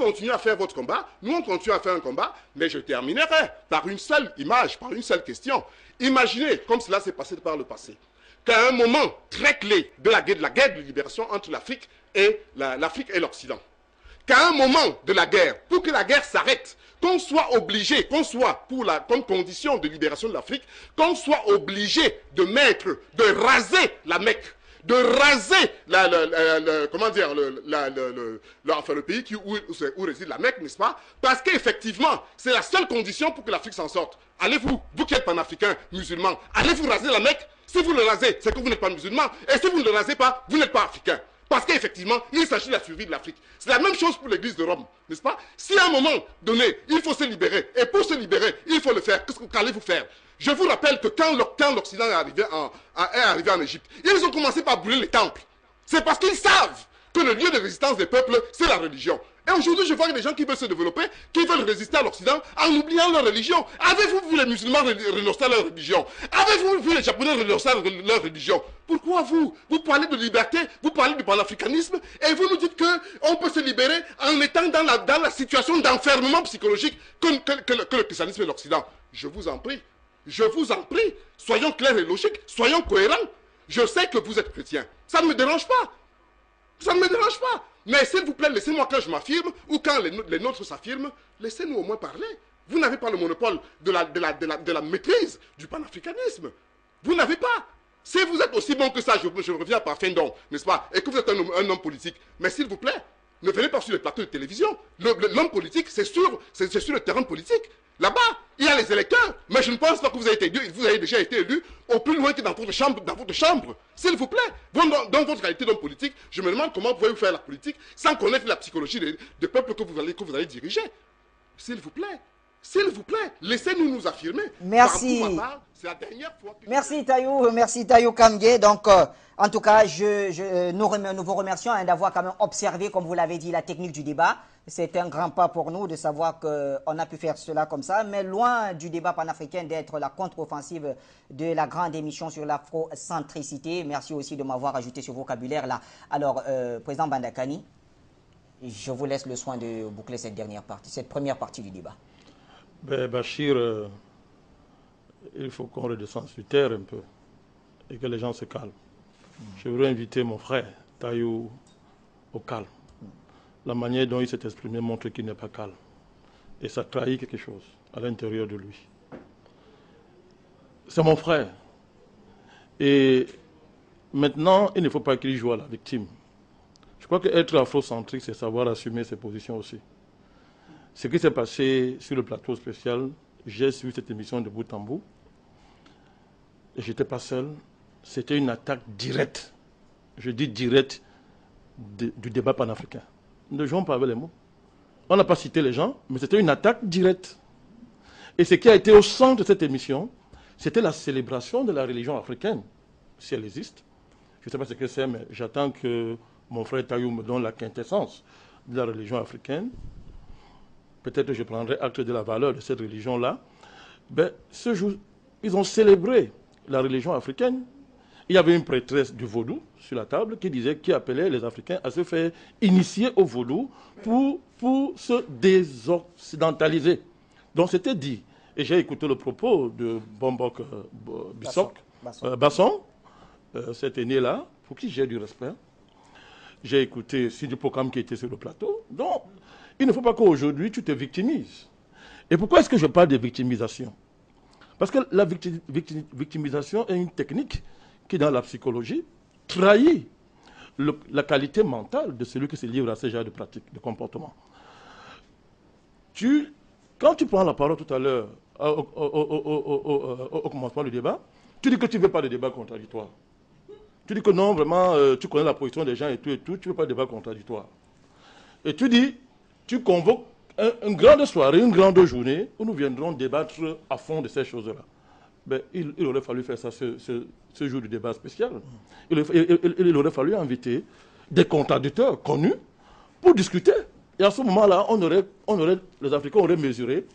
Continuez à faire votre combat, nous on continue à faire un combat, mais je terminerai par une seule image, par une seule question. Imaginez, comme cela s'est passé par le passé, qu'à un moment très clé de la guerre de libération entre l'Afrique et l'Occident, qu'à un moment de la guerre, pour que la guerre s'arrête, qu'on soit obligé, qu'on soit comme condition de libération de l'Afrique, qu'on soit obligé de raser la Mecque, de raser le pays où réside la Mecque, n'est-ce pas? Parce qu'effectivement, c'est la seule condition pour que l'Afrique s'en sorte. Allez-vous, vous qui êtes panafricain, musulman, allez-vous raser la Mecque? Si vous le rasez, c'est que vous n'êtes pas musulman. Et si vous ne le rasez pas, vous n'êtes pas africain. Parce qu'effectivement, il s'agit de la survie de l'Afrique. C'est la même chose pour l'église de Rome, n'est-ce pas? Si à un moment donné, il faut se libérer, et pour se libérer, il faut le faire, qu'allez-vous faire? Je vous rappelle que quand l'Occident est arrivé en Égypte, ils ont commencé par brûler les temples. C'est parce qu'ils savent que le lieu de résistance des peuples, c'est la religion. Et aujourd'hui, je vois des gens qui veulent se développer, qui veulent résister à l'Occident en oubliant leur religion. Avez-vous vu les musulmans renoncer à leur religion? Avez-vous vu les Japonais renoncer à leur religion? Pourquoi vous parlez de liberté, vous parlez du panafricanisme, et vous nous dites qu'on peut se libérer en étant dans la situation d'enfermement psychologique que le christianisme et l'Occident? Je vous en prie. Je vous en prie, soyons clairs et logiques, soyons cohérents. Je sais que vous êtes chrétien. Ça ne me dérange pas. Ça ne me dérange pas. Mais s'il vous plaît, laissez-moi quand je m'affirme ou quand les nôtres s'affirment, laissez-nous au moins parler. Vous n'avez pas le monopole de la maîtrise du panafricanisme. Vous n'avez pas. Si vous êtes aussi bon que ça, je reviens par Fendon, n'est-ce pas? Et que vous êtes un homme politique. Mais s'il vous plaît, ne venez pas sur les plateaux de télévision. L'homme politique, c'est sur le terrain politique. Là-bas, il y a les électeurs, mais je ne pense pas que vous avez déjà été élu au plus loin que dans votre chambre. S'il vous plaît, dans votre qualité d'homme politique, je me demande comment vous pouvez faire la politique sans connaître la psychologie des peuples que vous allez diriger. S'il vous plaît, laissez-nous nous affirmer. Merci. C'est la dernière fois que Merci Tayou Kamge. Donc, en tout cas, nous vous remercions d'avoir quand même observé, comme vous l'avez dit, la technique du débat. C'est un grand pas pour nous de savoir qu'on a pu faire cela comme ça, mais loin du débat panafricain d'être la contre-offensive de la grande émission sur l'afrocentricité. Merci aussi de m'avoir ajouté ce vocabulaire-là. Alors, Président Bandakani, je vous laisse le soin de boucler cette première partie du débat. Ben, Bachir, il faut qu'on redescende sur terre un peu et que les gens se calment. Je voudrais inviter mon frère Tayou au calme. La manière dont il s'est exprimé montre qu'il n'est pas calme. Et ça trahit quelque chose à l'intérieur de lui. C'est mon frère. Et maintenant, il ne faut pas qu'il joue à la victime. Je crois qu'être afrocentrique, c'est savoir assumer ses positions aussi. Ce qui s'est passé sur le plateau spécial, j'ai suivi cette émission de bout en bout. Et je n'étais pas seul. C'était une attaque directe, je dis directe, du débat panafricain. Ne jouons pas avec les mots. On n'a pas cité les gens, mais c'était une attaque directe. Et ce qui a été au centre de cette émission, c'était la célébration de la religion africaine, si elle existe. Je ne sais pas ce que c'est, mais j'attends que mon frère Tayou me donne la quintessence de la religion africaine. Peut-être que je prendrai acte de la valeur de cette religion-là. Ben, ce jour, ils ont célébré la religion africaine. Il y avait une prêtresse du vaudou sur la table qui appelait les Africains à se faire initier au vaudou pour se désoccidentaliser. Donc c'était dit. Et j'ai écouté le propos de Bombok Basson, cet aîné-là, pour qui j'ai du respect. J'ai écouté Sidi Pokam qui était sur le plateau. Donc, il ne faut pas qu'aujourd'hui tu te victimises. Et pourquoi est-ce que je parle de victimisation? Parce que la victimisation est une technique qui, dans la psychologie, trahit la qualité mentale de celui qui se livre à ce genre de pratiques, de comportement. Quand tu prends la parole tout à l'heure, au commencement du débat, tu dis que tu ne veux pas de débat contradictoire. Tu dis que non, vraiment, tu connais la position des gens et tout, tu ne veux pas de débat contradictoire. Et tu convoques une grande soirée, une grande journée, où nous viendrons débattre à fond de ces choses-là. Ben, il aurait fallu faire ça ce jour du débat spécial. Il aurait fallu inviter des contradicteurs connus pour discuter. Et à ce moment-là, les Africains auraient mesuré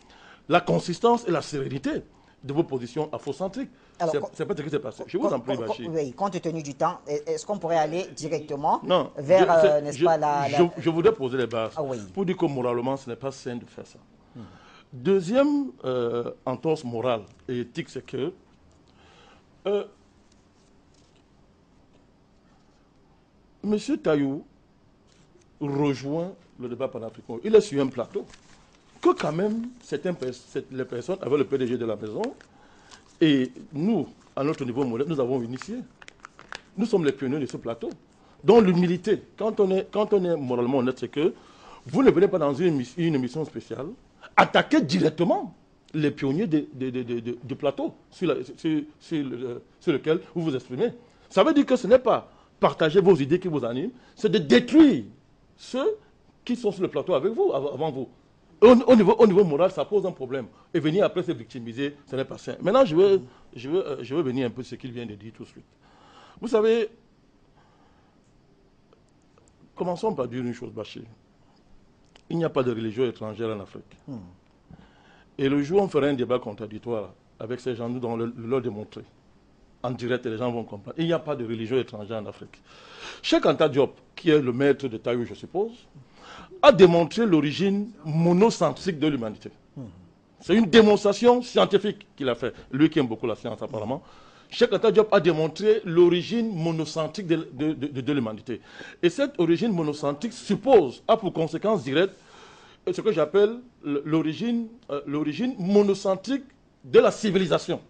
la consistance et la sérénité de vos positions afrocentriques. C'est pas ce qui s'est passé. Je vous en prie, Bachir. Oui, compte tenu du temps, est-ce qu'on pourrait aller directement vers, n'est-ce pas, je voudrais poser les bases pour dire que moralement, ce n'est pas sain de faire ça. Deuxième entorse morale et éthique, c'est que M. Taïou rejoint le débat panafricain. Il est sur un plateau que quand même les personnes avec le PDG de la maison et nous, à notre niveau moderne, nous avons initié. Nous sommes les pionniers de ce plateau. Donc l'humilité, quand on est moralement honnête, c'est que vous ne venez pas dans une émission spéciale attaquer directement les pionniers du plateau sur lequel vous vous exprimez. Ça veut dire que ce n'est pas partager vos idées qui vous animent, c'est de détruire ceux qui sont sur le plateau avec vous, avant vous. Au niveau moral, ça pose un problème. Et venir après se victimiser, ce n'est pas sain. Maintenant, je veux venir un peu ce qu'il vient de dire tout de suite. Vous savez, commençons par dire une chose, Bachir. Il n'y a pas de religion étrangère en Afrique. Et le jour où on fera un débat contradictoire avec ces gens, nous devons leur démontrer. En direct, et les gens vont comprendre. Il n'y a pas de religion étrangère en Afrique. Cheikh Anta Diop, qui est le maître de Taïou, je suppose, a démontré l'origine monocentrique de l'humanité. C'est une démonstration scientifique qu'il a fait. Lui qui aime beaucoup la science, apparemment. Cheikh Anta Diop a démontré l'origine monocentrique de l'humanité. Et cette origine monocentrique a pour conséquence directe ce que j'appelle l'origine monocentrique de la civilisation.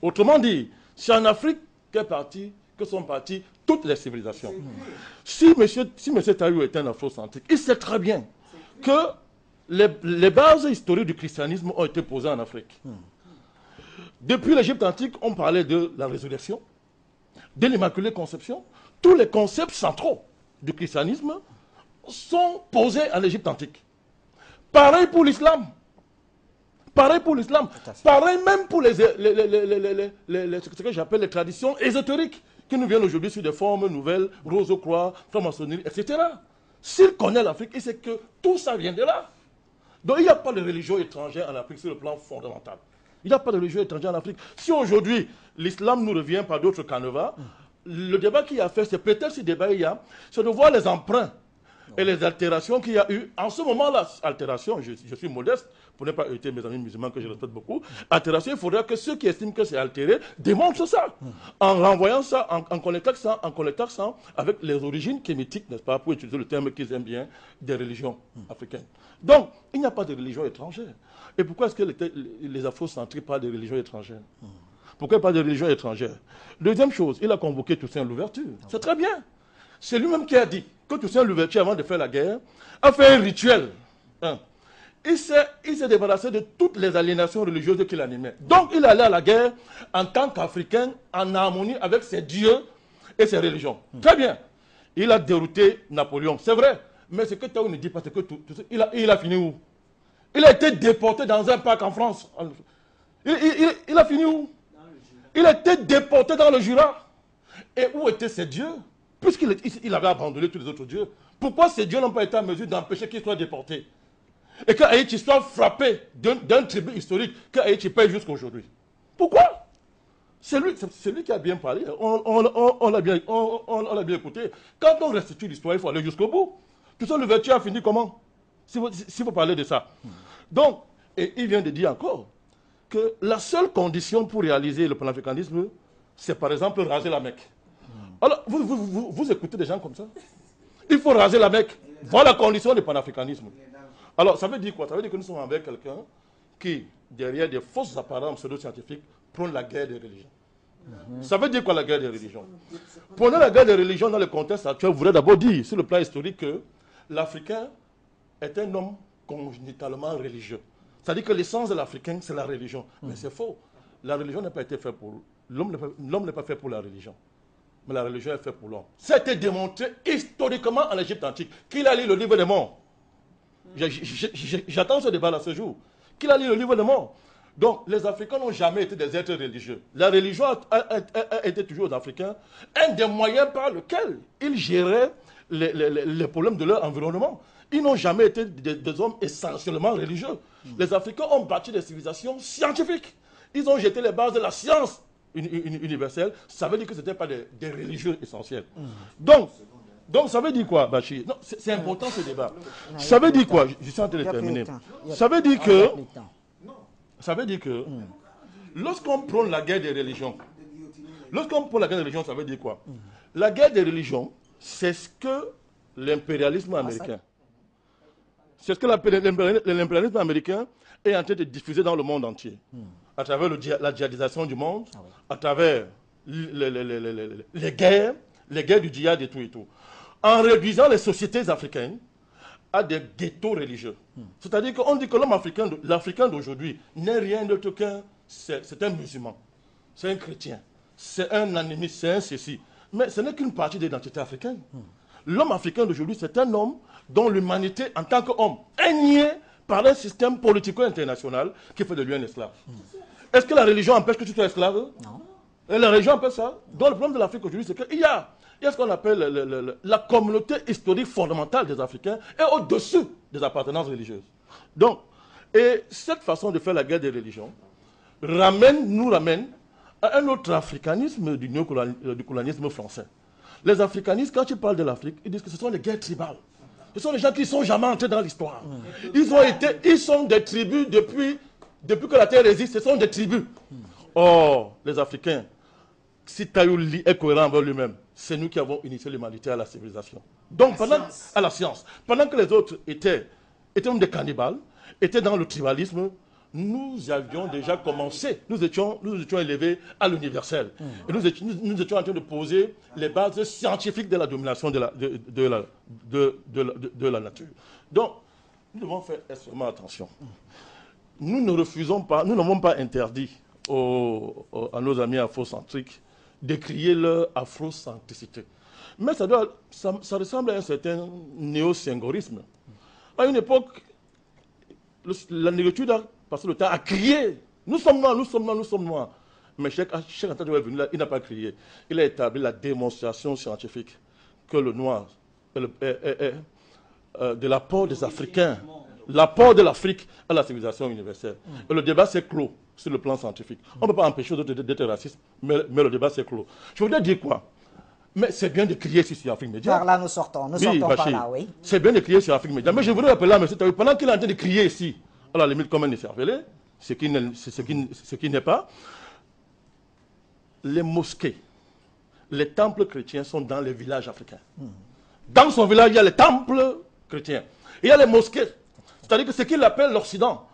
Autrement dit, c'est en Afrique que sont parties toutes les civilisations. Si M. Taïou est un afrocentrique, il sait très bien que les bases historiques du christianisme ont été posées en Afrique. Depuis l'Égypte antique, on parlait de la résurrection, de l'Immaculée Conception. Tous les concepts centraux du christianisme sont posés en Égypte antique. Pareil pour l'islam. Pareil pour l'islam. Pareil même pour ce que j'appelle les traditions ésotériques qui nous viennent aujourd'hui sous des formes nouvelles, rose-croix, franc-maçonnerie, etc. S'il connaît l'Afrique, il sait que tout ça vient de là. Donc il n'y a pas de religion étrangère en Afrique sur le plan fondamental. Il n'y a pas de religion étrangère en Afrique. Si aujourd'hui l'islam nous revient par d'autres canevas, le débat qu'il y a fait, c'est peut-être ce débat il y a, c'est de voir les emprunts et les altérations qu'il y a eu. En ce moment-là, altération, je suis modeste, pour ne pas heurter mes amis musulmans que je respecte beaucoup, altération, il faudra que ceux qui estiment que c'est altéré démontrent ça, en renvoyant ça, en connectant ça avec les origines kémétiques, n'est-ce pas, pour utiliser le terme qu'ils aiment bien, des religions africaines. Donc, il n'y a pas de religion étrangère. Et pourquoi est-ce que les afrocentriques parlent de religion étrangère? Pourquoi il parle de religion étrangère? Deuxième chose, il a convoqué Toussaint Louverture. C'est très bien. C'est lui-même qui a dit que Toussaint Louverture, avant de faire la guerre, a fait un rituel. Il s'est débarrassé de toutes les aliénations religieuses qu'il animait. Donc, il allait à la guerre en tant qu'Africain, en harmonie avec ses dieux et ses religions. Très bien. Il a dérouté Napoléon. C'est vrai. Mais ce que Taïou ne dit pas, c'est que il a fini où? Il a été déporté dans un parc en France. Il a fini où? Il a été déporté dans le Jura. Et où étaient ses dieux? Puisqu'il avait abandonné tous les autres dieux. Pourquoi ces dieux n'ont pas été en mesure d'empêcher qu'il soit déporté? Et qu'Haïti soit frappé d'un tribut historique qu'Haïti paye jusqu'à aujourd'hui. Pourquoi? C'est lui qui a bien parlé. On l'a bien écouté. Quand on restitue l'histoire, il faut aller jusqu'au bout. Tout ça, l'ouverture a fini comment? Si vous parlez de ça. Donc, et il vient de dire encore que la seule condition pour réaliser le panafricanisme, c'est par exemple raser la Mecque. Alors, vous écoutez des gens comme ça? Il faut raser la Mecque. Voilà la condition du panafricanisme. Alors, ça veut dire quoi? Ça veut dire que nous sommes avec quelqu'un qui, derrière des fausses apparences pseudo-scientifiques, prône la guerre des religions. Ça veut dire quoi la guerre des religions? Prôner la guerre des religions dans le contexte actuel voudrait d'abord dire, sur le plan historique, que l'Africain est un homme congénitalement religieux. C'est-à-dire que l'essence de l'Africain, c'est la religion. Mais c'est faux. La religion n'a pas été faite pour... L'homme n'est pas fait pour la religion. Mais la religion est faite pour l'homme. Ça a été démontré historiquement en Égypte antique. Qu'il a lu le livre des morts. J'attends ce débat-là ce jour. Qu'il a lu le livre des morts. Donc, les Africains n'ont jamais été des êtres religieux. La religion a été toujours aux Africains un des moyens par lesquels ils géraient les problèmes de leur environnement. Ils n'ont jamais été des hommes essentiellement religieux. Les Africains ont bâti des civilisations scientifiques. Ils ont jeté les bases de la science universelle, ça veut dire que ce n'étaient pas des religieux essentiels. Donc, ça veut dire quoi, Bachir? Non, c'est important ce débat. Ça veut dire quoi? Je suis en train de terminer. Ça veut dire que, lorsqu'on prône la guerre des religions, ça veut dire quoi? La guerre des religions, c'est ce que l'impérialisme américain, l'impérialisme américain est en train de diffuser dans le monde entier, à travers la djihadisation du monde, à travers les guerres du djihad et tout, en réduisant les sociétés africaines à des ghettos religieux. C'est-à-dire qu'on dit que l'Africain d'aujourd'hui n'est rien d'autre qu'un, c'est un musulman, c'est un chrétien, c'est un animiste, c'est un ceci. Mais ce n'est qu'une partie de l'identité africaine. L'homme africain d'aujourd'hui, c'est un homme dont l'humanité, en tant qu'homme, est niée par un système politico-international qui fait de lui un esclave. Est-ce que la religion empêche que tu sois esclave? Non. Et la religion empêche ça. Donc le problème de l'Afrique aujourd'hui, c'est qu'il y a ce qu'on appelle la communauté historique fondamentale des Africains et au-dessus des appartenances religieuses. Donc, et cette façon de faire la guerre des religions nous ramène à un autre africanisme du colonialisme français. Les africanistes, quand ils parlent de l'Afrique, ils disent que ce sont les guerres tribales. Ce sont les gens qui ne sont jamais entrés dans l'histoire. Ils sont des tribus depuis que la terre existe, ce sont des tribus. Or, les Africains, si Taïou est cohérent envers lui-même, c'est nous qui avons initié l'humanité à la civilisation. Donc, à la science. Pendant que les autres étaient des cannibales, étaient dans le tribalisme, nous avions déjà commencé, nous étions élevés à l'universel. Et nous étions en train de poser les bases scientifiques de la domination de la nature. Donc, nous devons faire extrêmement attention. Nous n'avons pas interdit à nos amis afrocentriques de crier leur afrocentricité. Mais ça ressemble à un certain néo-sengorisme. À une époque, la négritude a passé le temps à crier. Nous sommes noirs, nous sommes noirs, nous sommes noirs. Mais Cheikh Anta Diop est venu là, il n'a pas crié. Il a établi la démonstration scientifique que le noir est de l'apport des Africains, l'apport de l'Afrique à la civilisation universelle. Et le débat s'est clos sur le plan scientifique. On ne peut pas empêcher d'autres d'être racistes, mais le débat s'est clos. Je voudrais dire quoi? Mais c'est bien de crier sur Afrique Média. Par là, nous sortons par là, oui. C'est bien de crier sur Afrique Média. Mais je voudrais rappeler à M. Taïou, pendant qu'il est en train de crier ici, à la limite comme un écervelé, ce qui n'est pas, les mosquées, les temples chrétiens sont dans les villages africains. Dans son village, il y a les temples chrétiens. Et il y a les mosquées. C'est-à-dire que ce qu'il appelle l'Occident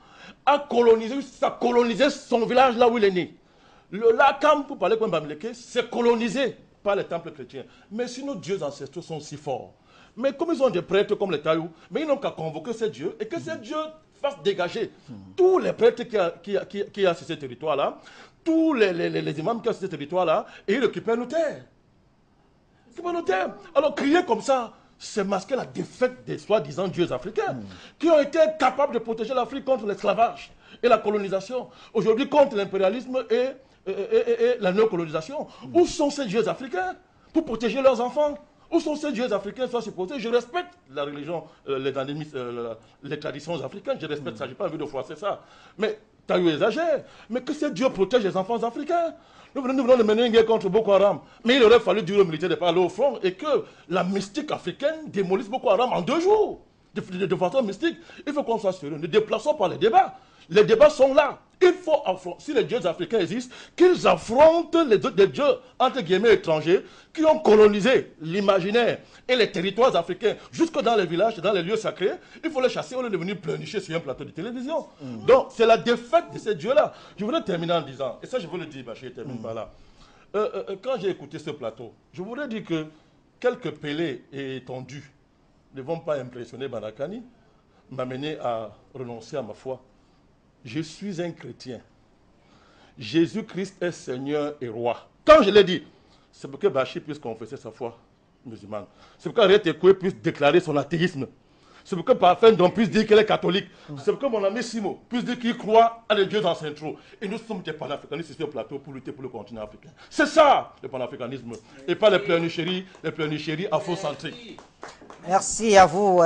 a colonisé son village là où il est né. Le Lakam, pour parler comme Bamileke, c'est colonisé par les temples chrétiens. Mais si nos dieux ancestraux sont si forts, mais comme ils ont des prêtres comme les Taïou, mais ils n'ont qu'à convoquer ces dieux et que ces dieux fassent dégager tous les prêtres qui y a sur ces territoires-là, tous les imams qui ont sur ces territoires-là, et ils récupèrent nos terres. Alors crier comme ça, c'est masquer la défaite des soi-disant dieux africains qui ont été capables de protéger l'Afrique contre l'esclavage et la colonisation. Aujourd'hui, contre l'impérialisme et la néocolonisation. Où sont ces dieux africains pour protéger leurs enfants? Où sont ces dieux africains soient supposés? Je respecte la religion, les traditions africaines, je respecte ça, je n'ai pas envie de froisser ça. Mais Taïou exagère. Mais que ces dieux protègent les enfants africains? Nous venons de mener une guerre contre Boko Haram. Mais il aurait fallu dire aux militaires de pas aller au front et que la mystique africaine démolisse Boko Haram en 2 jours. De façon mystique. Il faut qu'on soit sérieux. Ne déplaçons pas les débats. Les débats sont là. Il faut affronter, si les dieux africains existent, qu'ils affrontent les dieux, entre guillemets, étrangers, qui ont colonisé l'imaginaire et les territoires africains, jusque dans les villages, dans les lieux sacrés. Il faut les chasser, on est devenu pleurnicher sur un plateau de télévision. Donc, c'est la défaite de ces dieux-là. Je voudrais terminer en disant, et ça je veux le dire, je termine par là. Quand j'ai écouté ce plateau, je voudrais dire que quelques pélés et étendus ne vont pas impressionner Barakani, m'amener à renoncer à ma foi. Je suis un chrétien. Jésus-Christ est Seigneur et Roi. Quand je l'ai dit, c'est pour que Bachir puisse confesser sa foi musulmane. C'est pour qu'Ariette Ekoué puisse déclarer son athéisme. C'est pour que Parfendon puisse dire qu'elle est catholique. C'est pour que mon ami Simo puisse dire qu'il croit à des dieux ancestraux. Et nous sommes des panafricanistes sur ce plateau pour lutter pour le continent africain. C'est ça, le panafricanisme. Et pas les pleurnicheries afrocentriques. Merci à vous,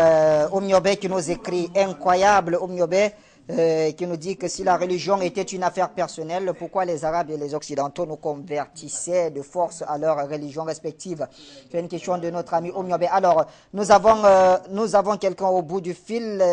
Omniobé, qui nous écrit incroyable, Omniobé. qui nous dit que si la religion était une affaire personnelle, pourquoi les Arabes et les Occidentaux nous convertissaient de force à leur religion respective? C'est une question de notre ami Omiobe. Alors, nous avons quelqu'un au bout du fil.